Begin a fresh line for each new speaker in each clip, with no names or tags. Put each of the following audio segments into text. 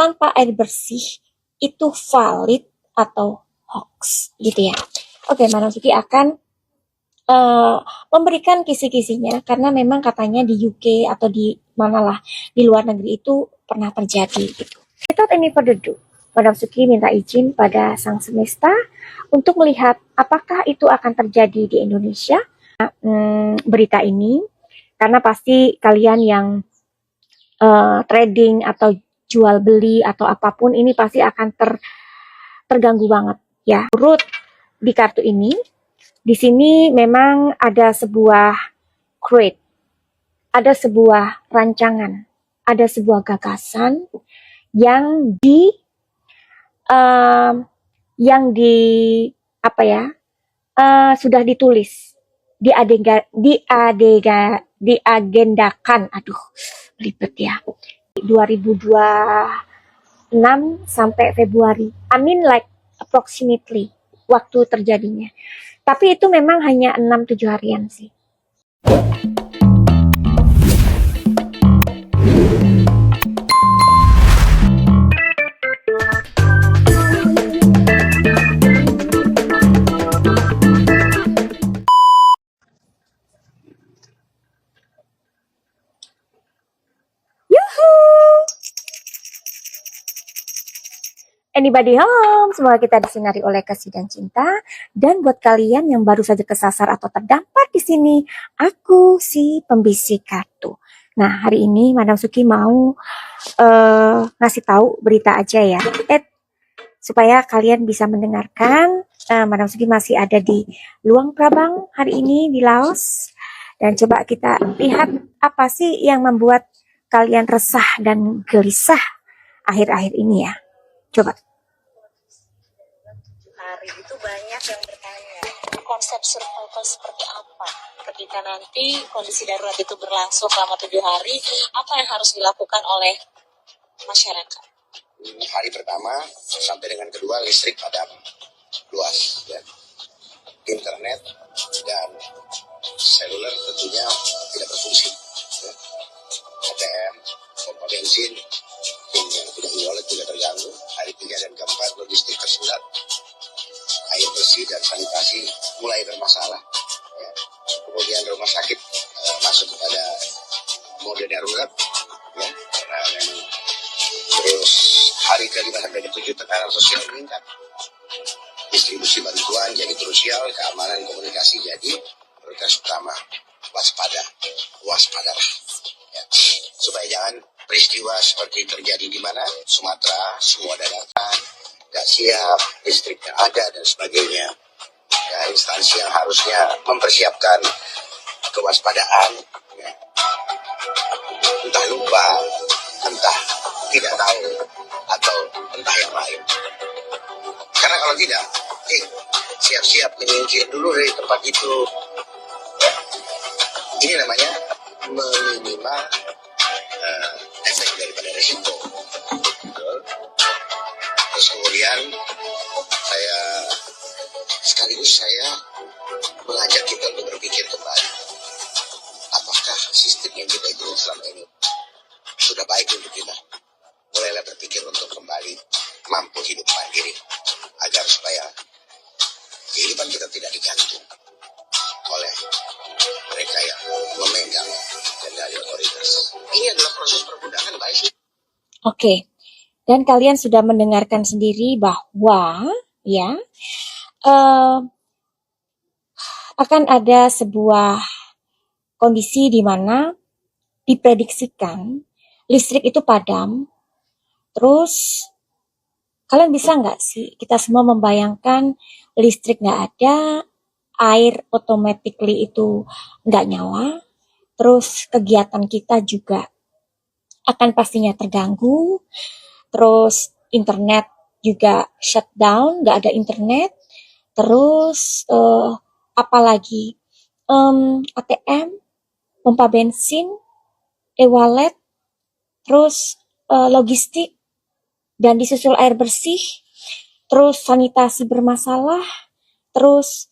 tanpa air bersih itu valid atau hoax gitu ya. Oke, Madam Suki akan memberikan kisi-kisinya karena memang katanya di UK atau di manalah di luar negeri itu pernah terjadi gitu. Without any further ado, Madam Suki minta izin pada Sang Semesta untuk melihat apakah itu akan terjadi di Indonesia berita ini, karena pasti kalian yang trading atau jual beli atau apapun ini pasti akan terganggu banget ya. Menurut di kartu ini, di sini memang ada sebuah create, ada sebuah rancangan, ada sebuah gagasan yang sudah ditulis, diagendakan, aduh ribet ya, 2026 sampai Februari. I mean like approximately waktu terjadinya. Tapi itu memang hanya 6-7 harian sih. Anybody home? Semoga kita disinari oleh kasih dan cinta. Dan buat kalian yang baru saja kesasar atau terdampar di sini, aku si pembisik kartu. Nah, hari ini Madam Suki mau ngasih tahu berita aja ya, supaya kalian bisa mendengarkan. Madam Suki masih ada di Luang Prabang hari ini di Laos. Dan coba kita lihat apa sih yang membuat kalian resah dan gelisah akhir-akhir ini ya. Coba.
Hari itu banyak yang bertanya, konsep survival seperti apa? Ketika nanti kondisi darurat itu berlangsung selama 7 hari, apa yang harus dilakukan oleh masyarakat?
Hari pertama sampai dengan kedua listrik padam luas, ya. Internet dan seluler tentunya tidak berfungsi, ya. ATM, pompa bensin, yang tidak e-wallet juga terganggu. Hari 3 dan keempat logistik tersendat, air bersih dan sanitasi mulai bermasalah, ya. Kemudian rumah sakit masuk kepada mode darurat, ya, karena memang terus hari ke-5 sampai ke-7 tekanan sosial meningkat, distribusi bantuan jadi krusial, keamanan komunikasi jadi prioritas utama. Waspadalah, ya. Supaya jangan peristiwa seperti terjadi di mana Sumatera, semua data nggak siap, listriknya ada dan sebagainya. Ya, instansi yang harusnya mempersiapkan kewaspadaan, ya, entah lupa, entah tidak tahu, atau entah yang lain. Karena kalau tidak, siap-siap menyingkir dulu dari tempat itu. Ya. Ini namanya meminimal efek daripada resiko. Terus kemudian saya mengajak kita untuk berpikir kembali, apakah sistem yang kita ikuti selama ini sudah baik untuk kita? Mulailah berpikir untuk kembali mampu hidup mandiri, agar supaya kehidupan kita tidak digantung oleh mereka yang memegang kendali otoritas. Ini adalah proses perbudakan, baik.
Oke, dan kalian sudah mendengarkan sendiri bahwa ya akan ada sebuah kondisi di mana diprediksikan listrik itu padam. Terus kalian bisa nggak sih kita semua membayangkan listrik nggak ada, air automatically itu nggak nyala, terus kegiatan kita juga akan pastinya terganggu, terus internet juga shutdown, nggak ada internet, terus apalagi ATM, pompa bensin, e-wallet, terus logistik, dan disusul air bersih, terus sanitasi bermasalah, terus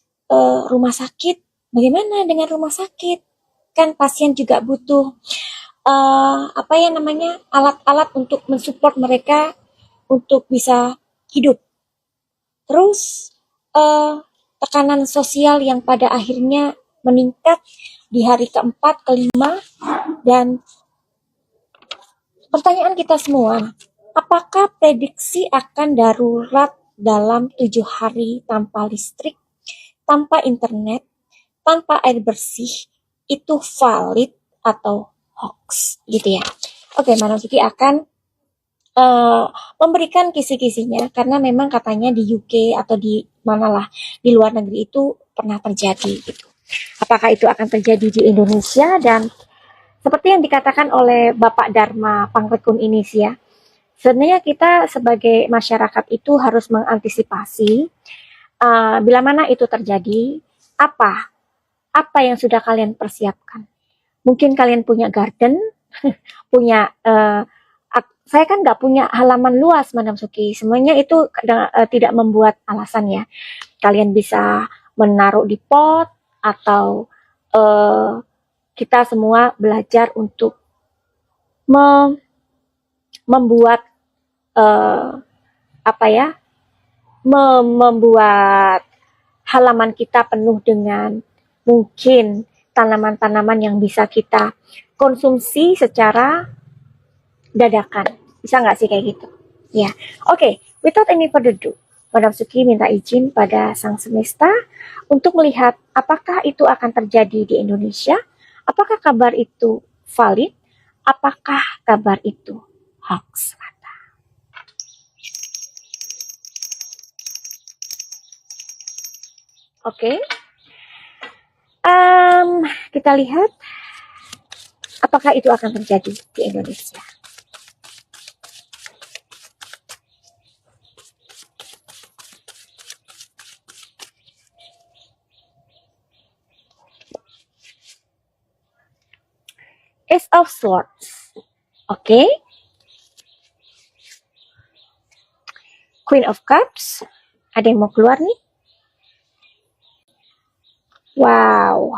rumah sakit. Bagaimana dengan rumah sakit? Kan pasien juga butuh alat-alat untuk mensupport mereka untuk bisa hidup. Terus tekanan sosial yang pada akhirnya meningkat di hari keempat, kelima, dan pertanyaan kita semua, apakah prediksi akan darurat dalam 7 hari tanpa listrik, tanpa internet, tanpa air bersih, itu valid atau hoax gitu ya. Oke, Manasuki akan memberikan kisi-kisinya karena memang katanya di UK atau di manalah di luar negeri itu pernah terjadi gitu. Apakah itu akan terjadi di Indonesia? Dan seperti yang dikatakan oleh Bapak Dharma Pangrekun ini sih ya, sebenarnya kita sebagai masyarakat itu harus mengantisipasi bila mana itu terjadi, apa yang sudah kalian persiapkan. Mungkin kalian punya garden, punya saya kan nggak punya halaman luas, Madam Suki. Semuanya itu tidak membuat alasan ya. Kalian bisa menaruh di pot atau kita semua belajar untuk membuat membuat halaman kita penuh dengan mungkin tanaman-tanaman yang bisa kita konsumsi secara dadakan. Bisa nggak sih kayak gitu? Ya, oke. Without any further ado, Madam Suki minta izin pada Sang Semesta untuk melihat apakah itu akan terjadi di Indonesia, apakah kabar itu valid, apakah kabar itu hoax. Oke. Kita lihat apakah itu akan terjadi di Indonesia. Ace of Swords. Oke. Queen of Cups. Ada yang mau keluar nih? Wow.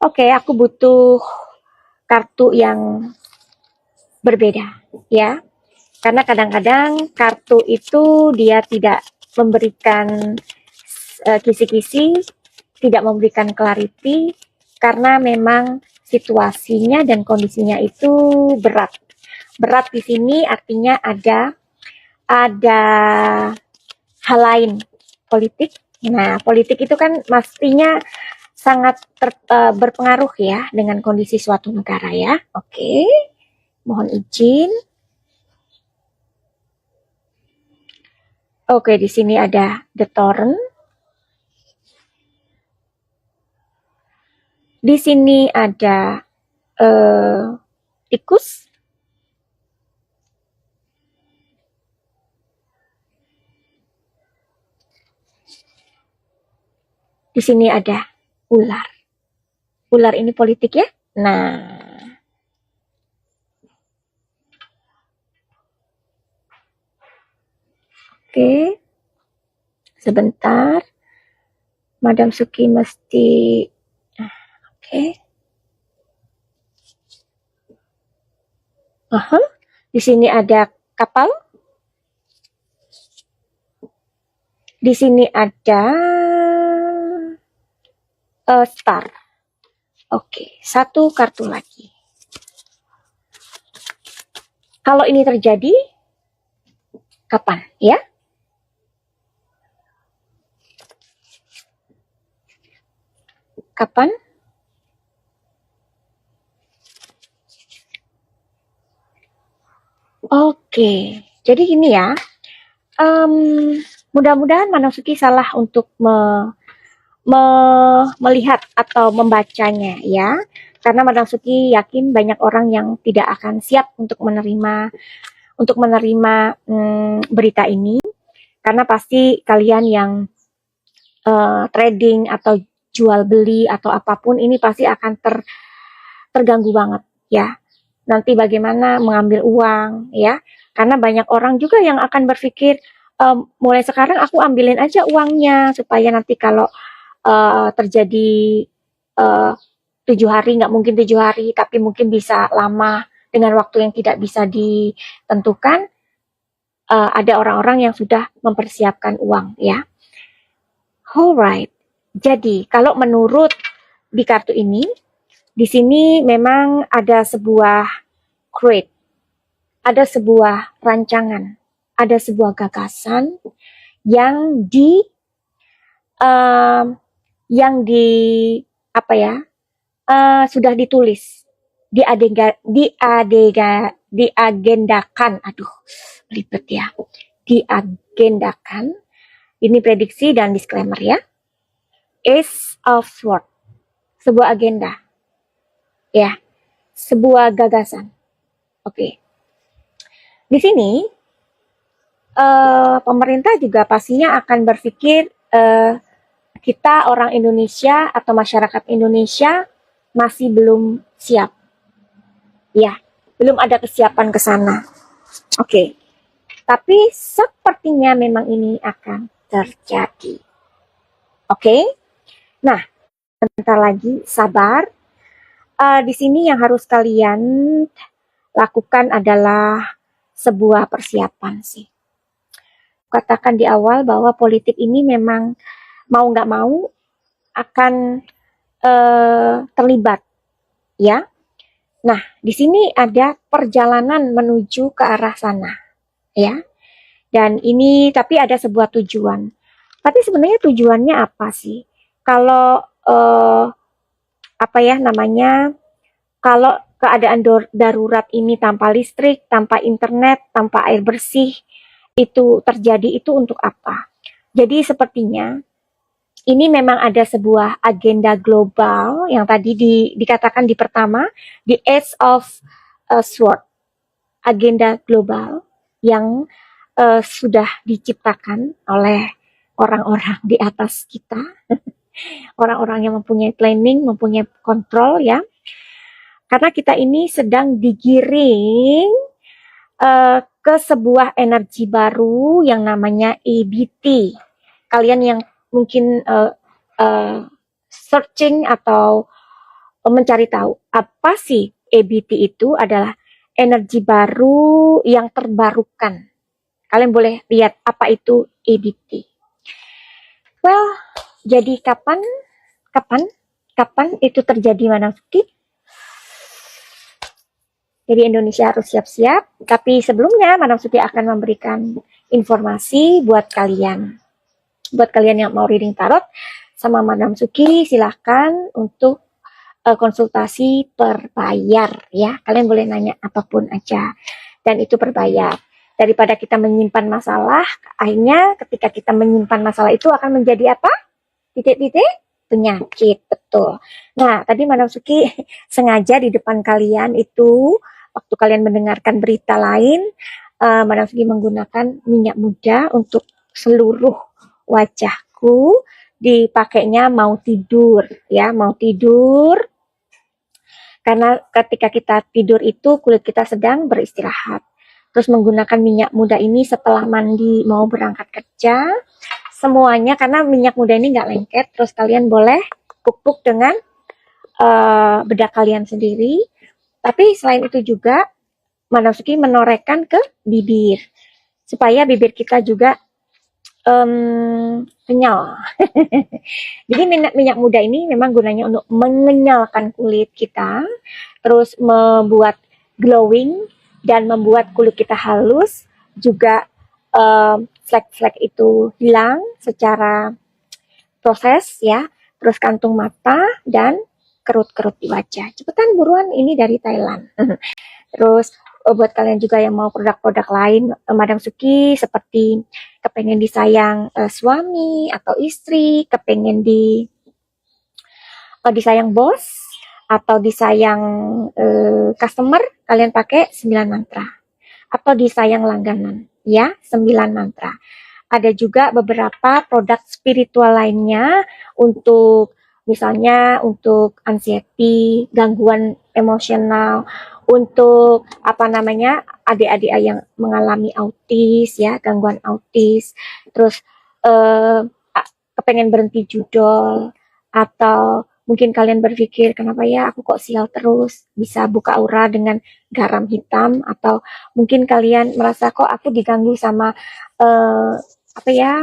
Oke, aku butuh kartu yang berbeda ya. Karena kadang-kadang kartu itu dia tidak memberikan kisi-kisi, tidak memberikan clarity karena memang situasinya dan kondisinya itu berat. Berat di sini artinya ada hal lain, politik. Nah, politik itu kan pastinya sangat berpengaruh ya dengan kondisi suatu negara ya. Oke, mohon izin. Oke, di sini ada The Torrent. Di sini ada tikus. Di sini ada ular. Ular ini politik ya. Nah, oke. Sebentar. Madam Suki mesti oke. Di sini ada kapal. Di sini ada star. Oke, satu kartu lagi. Kalau ini terjadi, kapan ya? Kapan? Oke, jadi gini ya. Mudah-mudahan Manasuki salah untuk melihat atau membacanya ya. Karena Madam Suki yakin banyak orang yang tidak akan siap untuk menerima berita ini. Karena pasti kalian yang trading atau jual beli atau apapun ini pasti akan terganggu banget ya. Nanti bagaimana mengambil uang ya. Karena banyak orang juga yang akan berpikir mulai sekarang aku ambilin aja uangnya supaya nanti kalau terjadi 7 hari, nggak mungkin 7 hari, tapi mungkin bisa lama dengan waktu yang tidak bisa ditentukan, ada orang-orang yang sudah mempersiapkan uang ya. Alright. Jadi kalau menurut di kartu ini, di sini memang ada sebuah create, ada sebuah rancangan, ada sebuah gagasan yang um, sudah ditulis, diagendakan, aduh ribet ya, diagendakan. Ini prediksi dan disclaimer ya. Ace of Swords, sebuah agenda, ya, sebuah gagasan. Oke. Di sini pemerintah juga pastinya akan berpikir kita orang Indonesia atau masyarakat Indonesia masih belum siap, ya, belum ada kesiapan ke sana. Oke. Tapi sepertinya memang ini akan terjadi. Oke. Nah, bentar lagi, sabar. Di sini yang harus kalian lakukan adalah sebuah persiapan sih. Katakan di awal bahwa politik ini memang mau nggak mau akan terlibat, ya. Nah, di sini ada perjalanan menuju ke arah sana, ya. Dan ini tapi ada sebuah tujuan. Tapi sebenarnya tujuannya apa sih? Kalau kalau keadaan darurat ini tanpa listrik, tanpa internet, tanpa air bersih, itu terjadi, itu untuk apa? Jadi sepertinya ini memang ada sebuah agenda global yang tadi dikatakan di pertama, the Ace of Swords, agenda global yang sudah diciptakan oleh orang-orang di atas kita, orang-orang yang mempunyai planning, mempunyai kontrol ya. Karena kita ini sedang digiring ke sebuah energi baru yang namanya EBT. Kalian yang mungkin searching atau mencari tahu apa sih EBT itu, adalah energi baru yang terbarukan. Kalian boleh lihat apa itu EBT. Well, jadi kapan itu terjadi, Manasuki? Jadi Indonesia harus siap-siap, tapi sebelumnya Madam Suti akan memberikan informasi buat kalian. Buat kalian yang mau reading tarot sama Madam Suki, silahkan untuk konsultasi berbayar ya. Kalian boleh nanya apapun aja, dan itu berbayar. Daripada kita menyimpan masalah, akhirnya ketika kita menyimpan masalah itu akan menjadi apa? Titik-titik penyakit, betul. Nah, tadi Madam Suki sengaja di depan kalian itu, waktu kalian mendengarkan berita lain, Madam Suki menggunakan minyak muda untuk seluruh wajahku, dipakainya mau tidur, ya, mau tidur. Karena ketika kita tidur itu kulit kita sedang beristirahat. Terus menggunakan minyak muda ini setelah mandi mau berangkat kerja, semuanya, karena minyak muda ini nggak lengket. Terus kalian boleh pupuk dengan bedak kalian sendiri. Tapi selain itu juga Madam Suki menorehkan ke bibir supaya bibir kita juga kenyal. Jadi minyak muda ini memang gunanya untuk mengenyalkan kulit kita, terus membuat glowing dan membuat kulit kita halus, juga flek-flek itu hilang secara proses ya, terus kantung mata dan kerut-kerut di wajah. Cepetan buruan, ini dari Thailand. Terus buat kalian juga yang mau produk-produk lain, Madam Suki seperti kepengen disayang suami atau istri, kepengen disayang bos atau disayang customer, kalian pakai 9 mantra. Atau disayang langganan, ya, 9 mantra. Ada juga beberapa produk spiritual lainnya untuk, misalnya untuk anxiety, gangguan emosional, untuk adik-adik yang mengalami autis ya, gangguan autis, terus kepengen berhenti judol, atau Mungkin kalian berpikir, kenapa ya aku kok sial terus, bisa buka aura dengan garam hitam, atau mungkin kalian merasa kok aku diganggu sama eh, apa ya,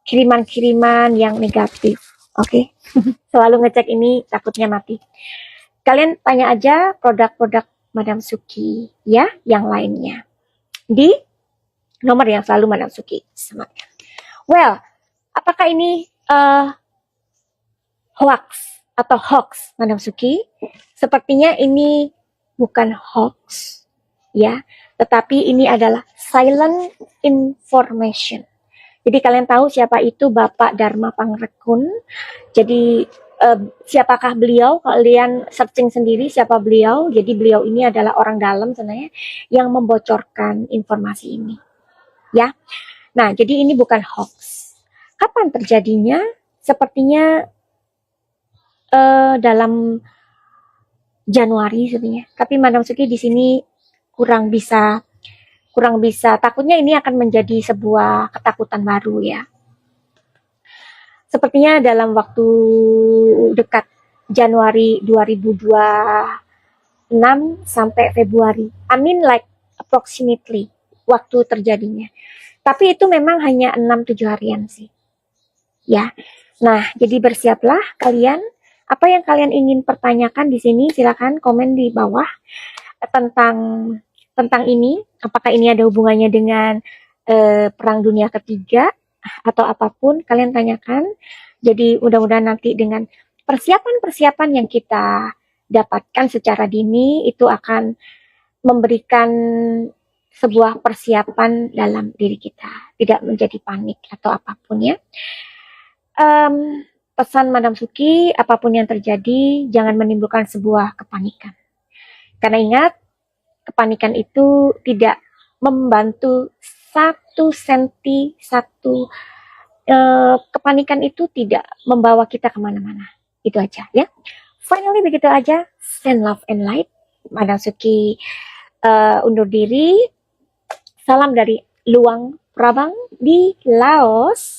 kiriman-kiriman yang negatif. Oke, selalu ngecek ini takutnya mati. Kalian tanya aja produk-produk Madam Suki ya, yang lainnya di nomor yang selalu Madam Suki sematkan. Well, apakah ini hoax atau hoax Madam Suki? Sepertinya ini bukan hoax ya, tetapi ini adalah silent information. Jadi kalian tahu siapa itu Bapak Dharma Pangrekun. Jadi siapakah beliau? Kalian searching sendiri siapa beliau. Jadi beliau ini adalah orang dalam sebenarnya yang membocorkan informasi ini. Ya. Nah, jadi ini bukan hoax. Kapan terjadinya? Sepertinya dalam Januari sebenarnya. Tapi Madam Suki di sini kurang bisa, takutnya ini akan menjadi sebuah ketakutan baru ya. Sepertinya dalam waktu dekat Januari 2026 sampai Februari. I mean like approximately waktu terjadinya. Tapi itu memang hanya 6-7 harian sih. Ya. Nah, jadi bersiaplah kalian. Apa yang kalian ingin pertanyakan di sini, silakan komen di bawah tentang ini. Apakah ini ada hubungannya dengan Perang Dunia Ketiga atau apapun, kalian tanyakan. Jadi mudah-mudahan nanti dengan persiapan-persiapan yang kita dapatkan secara dini itu akan memberikan sebuah persiapan dalam diri kita, tidak menjadi panik atau apapun ya. Pesan Madam Suki, apapun yang terjadi, jangan menimbulkan sebuah kepanikan. Karena ingat, kepanikan itu tidak membantu satu senti, kepanikan itu tidak membawa kita kemana-mana. Itu aja ya. Finally begitu aja. Send love and light. Madam Suki undur diri. Salam dari Luang Prabang di Laos.